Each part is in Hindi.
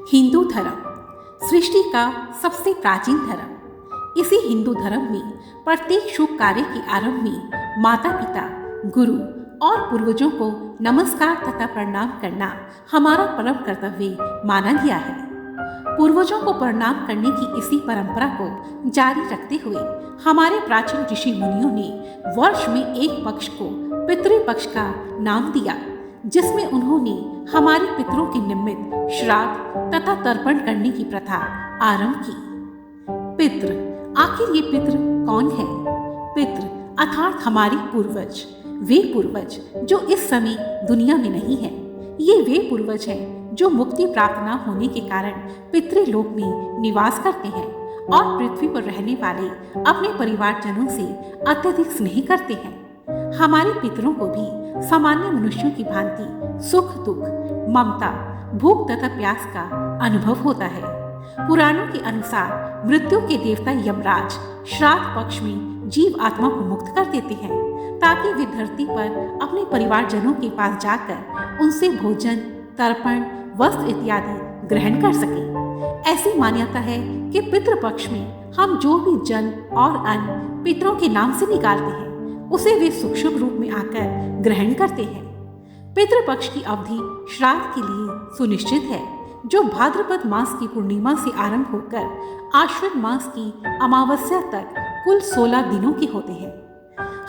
हिंदू धर्म सृष्टि का सबसे प्राचीन धर्म। इसी हिंदू धर्म में प्रत्येक शुभ कार्य के आरंभ में माता पिता, गुरु और पूर्वजों को नमस्कार तथा प्रणाम करना हमारा परम कर्तव्य माना गया है। पूर्वजों को प्रणाम करने की इसी परंपरा को जारी रखते हुए हमारे प्राचीन ऋषि मुनियों ने वर्ष में एक पक्ष को पितृपक्ष का नाम दिया, जिसमें उन्होंने हमारे पितरों के निमित्त श्राद्ध तथा तर्पण करने की प्रथा आरंभ की। पितृ, आखिर ये पितृ कौन है? पितृ अर्थात हमारे पूर्वज, वे पूर्वज जो इस समय दुनिया में नहीं है। ये वे पूर्वज हैं जो मुक्ति प्राप्त न होने के कारण पितृलोक में निवास करते हैं और पृथ्वी पर रहने वाले अपने परिवारजनों से अत्यधिक स्नेह करते हैं। हमारे पितरों को भी सामान्य मनुष्यों की भांति सुख दुख, ममता, भूख तथा प्यास का अनुभव होता है। पुराणों के अनुसार मृत्यु के देवता यमराज श्राद्ध पक्ष में जीव आत्मा को मुक्त कर देते हैं ताकि वे धरती पर अपने परिवारजनों के पास जाकर उनसे भोजन, तर्पण, वस्त्र इत्यादि ग्रहण कर सके। ऐसी मान्यता है कि पितृपक्ष में हम जो भी जल और अन्न पितरों के नाम से निकालते हैं उसे वे सूक्ष्म शुभ रूप में आकर ग्रहण करते हैं। पितृपक्ष की अवधि श्राद्ध के लिए सुनिश्चित है, जो भाद्रपद मास की पूर्णिमा से आरंभ होकर आश्विन मास की अमावस्या तक कुल 16 दिनों के होते हैं।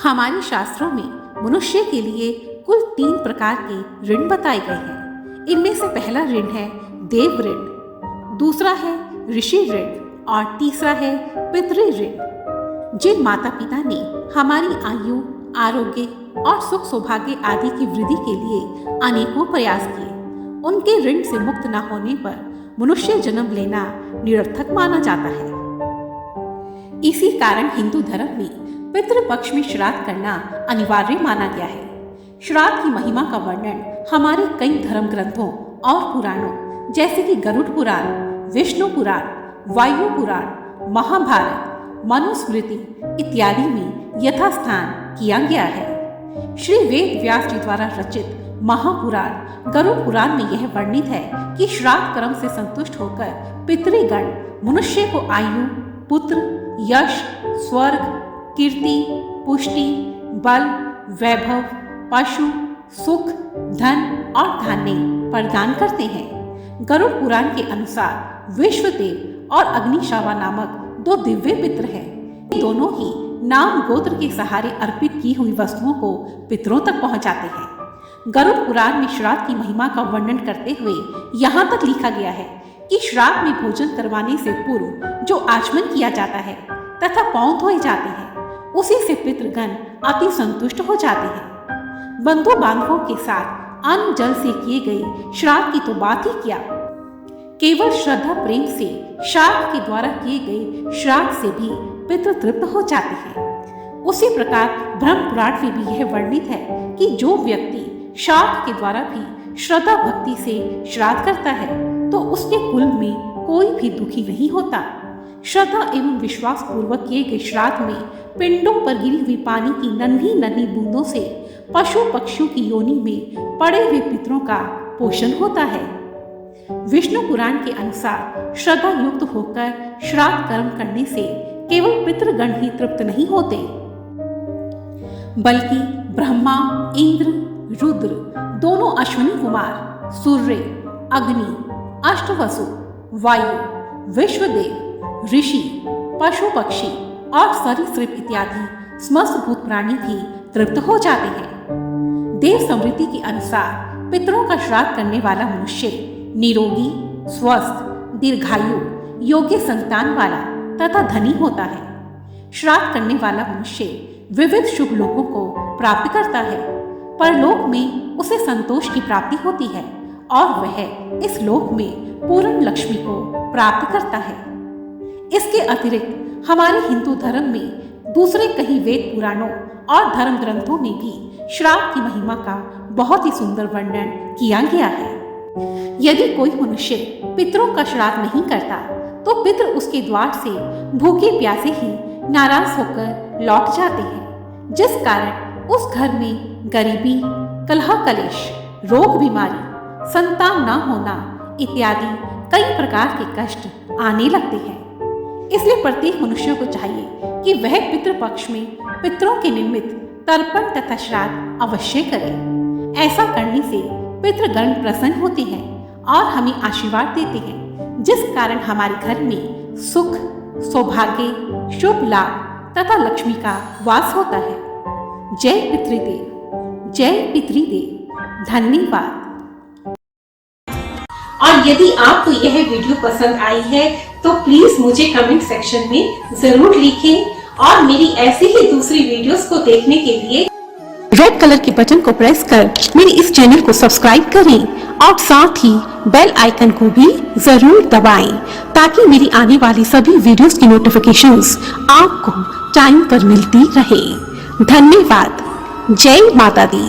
हमारे शास्त्रों में मनुष्य के लिए कुल 3 प्रकार के ऋण बताए गए हैं। इनमें से पहला ऋण है देव ऋण, दूसरा है ऋषि ऋण और तीसरा है पितृ ऋण। जिन माता पिता ने हमारी आयु, आरोग्य और सुख सौभाग्य आदि की वृद्धि के लिए अनेकों प्रयास किए, उनके ऋण से मुक्त न होने पर मनुष्य जन्म लेना निरर्थक माना जाता है। इसी कारण हिंदू धर्म में पितृपक्ष में श्राद्ध करना अनिवार्य माना गया है। श्राद्ध की महिमा का वर्णन हमारे कई धर्म ग्रंथों और पुराणों जैसे कि गरुड़ पुराण, विष्णु पुराण, वायु पुराण, महाभारत, मनुस्मृति इत्यादि में यथास्थान किया गया है। श्री वेद व्यास जी द्वारा रचित महापुराण गरुड़ पुराण में यह वर्णित है कि श्राद्ध कर्म से संतुष्ट होकर पितृगण मनुष्य को आयु, पुत्र, यश, स्वर्ग, कीर्ति, पुष्टि, बल, वैभव, पशु, सुख, धन और धान्य प्रदान करते हैं। गरुड़ पुराण के अनुसार विश्वदेव और अग्निशावा नामक 2 दिव्य पितृ हैं। दोनों ही नाम गोत्र के सहारे अर्पित की हुई वस्तुओं को पितरों तक पहुंचाते हैं। गरुड़ पुराण में श्राद्ध की महिमा का वर्णन करते हुए यहाँ तक लिखा गया है कि श्राद्ध में भोजन करवाने से पूर्व जो आचमन किया जाता है तथा पांव धोए जाते हैं, उसी से पितृगण अति संतुष्ट हो जाते हैं। बंधु बांधवों के साथ अन्न जल से किए गए श्राद्ध की तो बात ही क्या, केवल श्रद्धा प्रेम से श्राद्ध के द्वारा किए गए श्राद्ध से भी पितृ तृप्त हो जाते हैं। उसी प्रकार ब्रह्म पुराण में भी यह वर्णित है कि जो व्यक्ति श्राद्ध के द्वारा भी श्रद्धा भक्ति से श्राद्ध करता है तो उसके कुल में कोई भी दुखी नहीं होता। श्रद्धा एवं विश्वास पूर्वक किए गए श्राद्ध में पिंडों पर गिरी हुई पानी की नन्ही नन्ही बूंदों से पशु पक्षियों की योनि में पड़े हुए पितरों का पोषण होता है। विष्णु पुराण के अनुसार श्रद्धा युक्त होकर श्राद्ध कर्म करने से केवल पितृगण ही तृप्त नहीं होते, बल्कि ब्रह्मा, इंद्र, रुद्र, दोनों अश्विनी कुमार, सूर्य, अग्नि, अष्टवसु, वायु, विश्वदेव, ऋषि, पशु पक्षी और सरीसृप इत्यादि समस्त भूत प्राणी भी तृप्त हो जाते हैं। देव स्मृति के अनुसार पितरों का श्राद्ध करने वाला मनुष्य निरोगी, स्वस्थ, दीर्घायु, योग्य संतान वाला तथा धनी होता है। श्राद्ध करने वाला मनुष्य विविध शुभ लोकों को प्राप्त करता है। परलोक में उसे संतोष की प्राप्ति होती है और वह इस लोक में पूर्ण लक्ष्मी को प्राप्त करता है। इसके अतिरिक्त हमारे हिंदू धर्म में दूसरे कई वेद पुराणों और धर्म ग्रंथों में भी श्राद्ध की महिमा का बहुत ही सुंदर वर्णन किया गया है। यदि कोई मनुष्य पितरों का श्राद्ध नहीं करता तो पितृ उसके द्वार से भूखे प्यासे ही नाराज होकर लौट जाते हैं, जिस कारण उस घर में गरीबी, कलह कलेश, रोग बीमारी, संतान न होना इत्यादि कई प्रकार के कष्ट आने लगते हैं। इसलिए प्रत्येक मनुष्य को चाहिए कि वह पितृपक्ष में पितरों के निमित्त तर्पण तथा श्राद्ध अवश्य करे। ऐसा करने से पितृगण प्रसन्न होते हैं और हमें आशीर्वाद देते हैं, जिस कारण हमारे घर में सुख, सौभाग्य, शुभ लाभ तथा लक्ष्मी का वास होता है। जय पितृदेव, जय पितृदेव। धन्यवाद। और यदि आपको यह वीडियो पसंद आई है तो प्लीज मुझे कमेंट सेक्शन में जरूर लिखें और मेरी ऐसी ही दूसरी वीडियोस को देखने के लिए रेड कलर के बटन को प्रेस कर मेरे इस चैनल को सब्सक्राइब करें और साथ ही बेल आइकन को भी जरूर दबाएं ताकि मेरी आने वाली सभी वीडियोस की नोटिफिकेशंस आपको टाइम पर मिलती रहे। धन्यवाद। जय माता दी।